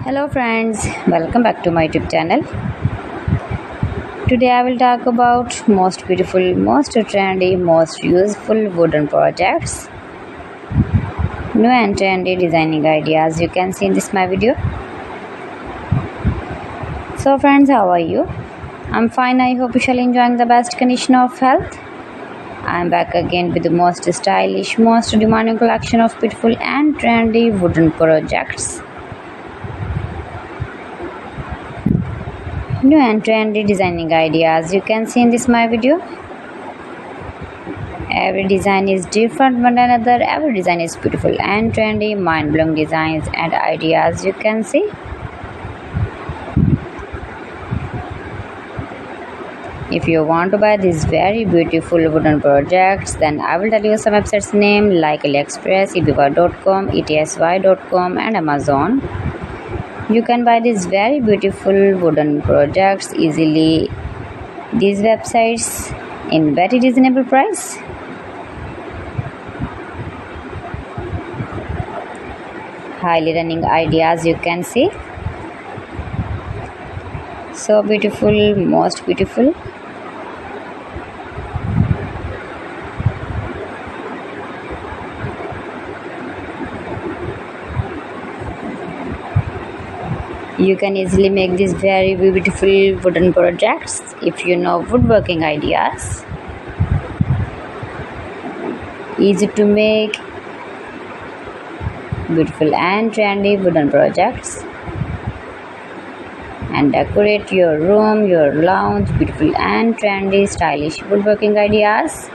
Hello friends, welcome back to my YouTube channel. Today I will talk about most beautiful, most trendy, most useful wooden projects. New and trendy designing ideas you can see in this my video. So friends, how are you? I'm fine. I hope you shall enjoying the best condition of health. I'm back again with the most stylish, most demanding collection of beautiful and trendy wooden projects. New and trendy designing ideas you can see in this my video. Every design is different one another. Every design is beautiful and trendy, mind-blowing designs and ideas you can see. If you want to buy these very beautiful wooden projects, then I will tell you some websites name like AliExpress, eBay.com, etsy.com and Amazon. You can buy these very beautiful wooden projects easily. These websites in very reasonable price. Highly running ideas you can see. So beautiful, most beautiful. You can easily make these very beautiful wooden projects if you know woodworking ideas. Easy to make beautiful and trendy wooden projects and decorate your room, your lounge, beautiful and trendy stylish woodworking ideas.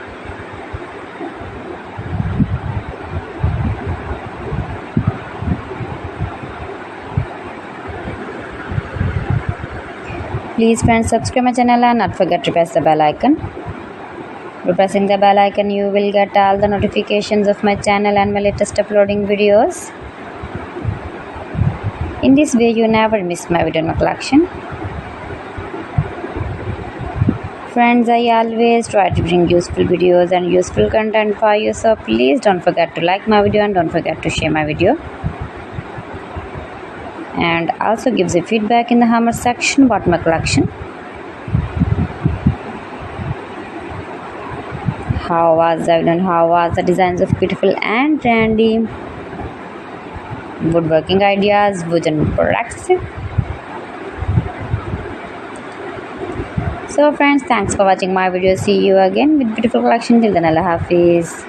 Please friends, subscribe my channel and not forget to press the bell icon. By pressing the bell icon, you will get all the notifications of my channel and my latest uploading videos. In this way, you never miss my video in my collection. Friends, I always try to bring useful videos and useful content for you, so please don't forget to like my video and don't forget to share my video. And also gives a feedback in the comment section about my collection. How was I done? How was the designs of beautiful and trendy woodworking ideas, wooden products? So friends, thanks for watching my video. See you again with beautiful collection. Till then, Allah Hafiz.